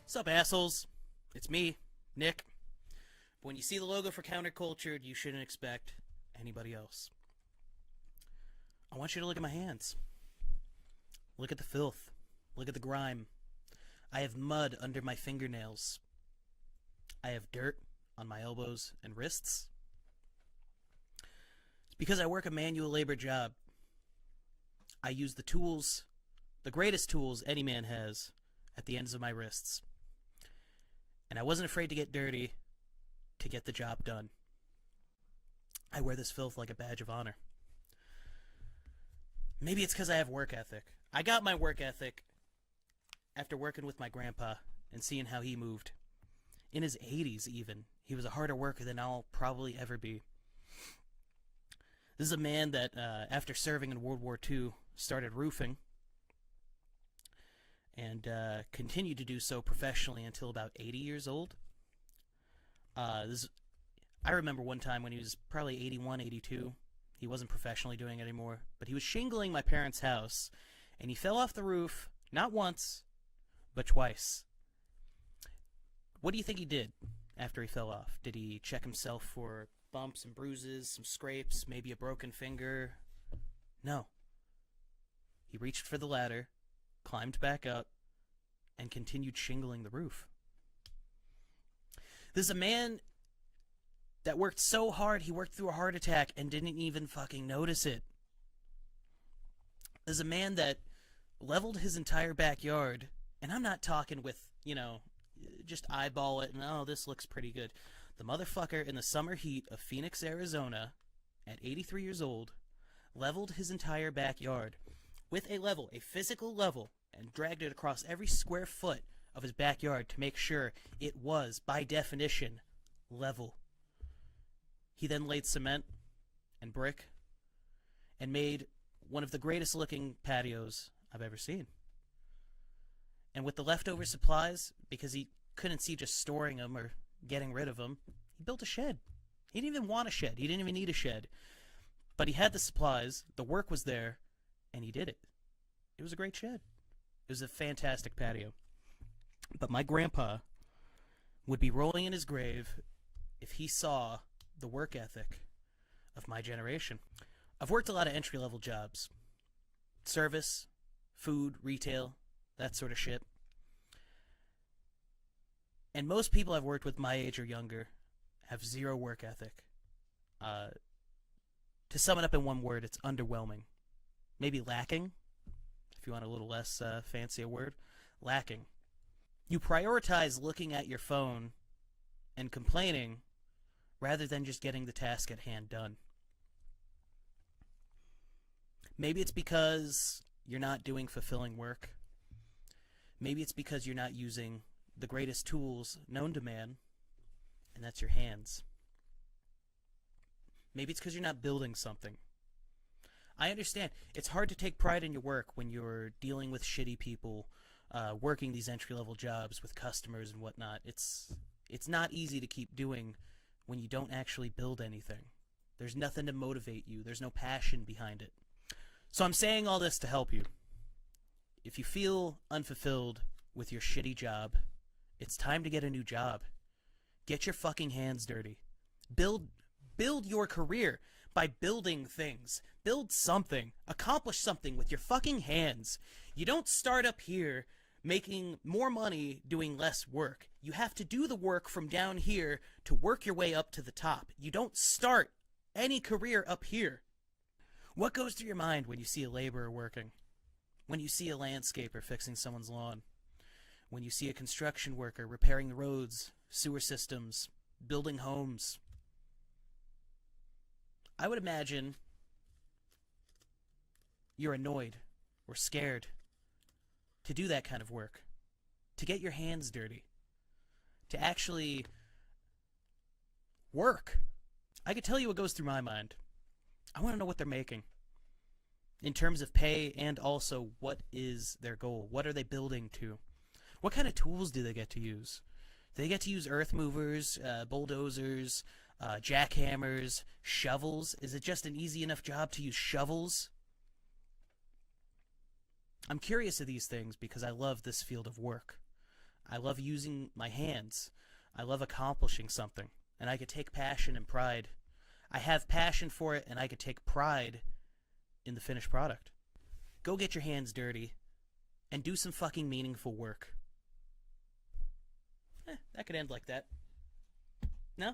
Sup, assholes? It's me, Nick. But when you see the logo for Countercultured, you shouldn't expect anybody else. I want you to look at my hands. Look at the filth. Look at the grime. I have mud under my fingernails. I have dirt on my elbows and wrists. It's because I work a manual labor job. I use the tools, the greatest tools any man has, at the ends of my wrists. And I wasn't afraid to get dirty to get the job done. I wear this filth like a badge of honor. Maybe it's because I have work ethic. I got my work ethic after working with my grandpa and seeing how he moved. In his 80s even. He was a harder worker than I'll probably ever be. This is a man that, after serving in World War II, started roofing and continued to do so professionally until about 80 years old. I remember one time when he was probably 81, 82. He wasn't professionally doing it anymore, but he was shingling my parents' house, and he fell off the roof, not once, but twice. What do you think he did after he fell off? Did he check himself for bumps and bruises, some scrapes, maybe a broken finger? No. He reached for the ladder, climbed back up, and continued shingling the roof. This is a man that worked so hard he worked through a heart attack and didn't even fucking notice it. This is a man that leveled his entire backyard, and I'm not talking with, just eyeball it and, oh, this looks pretty good. The motherfucker in the summer heat of Phoenix, Arizona, at 83 years old, leveled his entire backyard with a physical level, and dragged it across every square foot of his backyard to make sure it was, by definition, level. He then laid cement and brick and made one of the greatest looking patios I've ever seen. And with the leftover supplies, because he couldn't see just storing them or getting rid of them, he built a shed. He didn't even want a shed. He didn't even need a shed. But he had the supplies, the work was there, and he did it. It was a great shed. It was a fantastic patio. But my grandpa would be rolling in his grave if he saw the work ethic of my generation. I've worked a lot of entry-level jobs. Service, food, retail, that sort of shit. And most people I've worked with my age or younger have zero work ethic. To sum it up in one word, it's underwhelming. Maybe lacking, if you want a little less fancy a word. Lacking. You prioritize looking at your phone and complaining rather than just getting the task at hand done. Maybe it's because you're not doing fulfilling work. Maybe it's because you're not using the greatest tools known to man, and that's your hands. Maybe it's because you're not building something. I understand. It's hard to take pride in your work when you're dealing with shitty people, working these entry-level jobs with customers and whatnot. It's not easy to keep doing when you don't actually build anything. There's nothing to motivate you. There's no passion behind it. So I'm saying all this to help you. If you feel unfulfilled with your shitty job, it's time to get a new job. Get your fucking hands dirty. Build your career by building things. Build something. Accomplish something with your fucking hands. You don't start up here making more money doing less work. You have to do the work from down here to work your way up to the top. You don't start any career up here. What goes through your mind when you see a laborer working? When you see a landscaper fixing someone's lawn? When you see a construction worker repairing the roads, sewer systems, building homes? I would imagine you're annoyed or scared to do that kind of work, to get your hands dirty, to actually work. I could tell you what goes through my mind. I want to know what they're making in terms of pay, and also what is their goal. What are they building to? What kind of tools do they get to use? Do they get to use earth movers, bulldozers, jackhammers, shovels? Is it just an easy enough job to use shovels? I'm curious of these things because I love this field of work. I love using my hands. I love accomplishing something, and I could take passion and pride. I have passion for it, and I could take pride in the finished product. Go get your hands dirty and do some fucking meaningful work. That could end like that. No?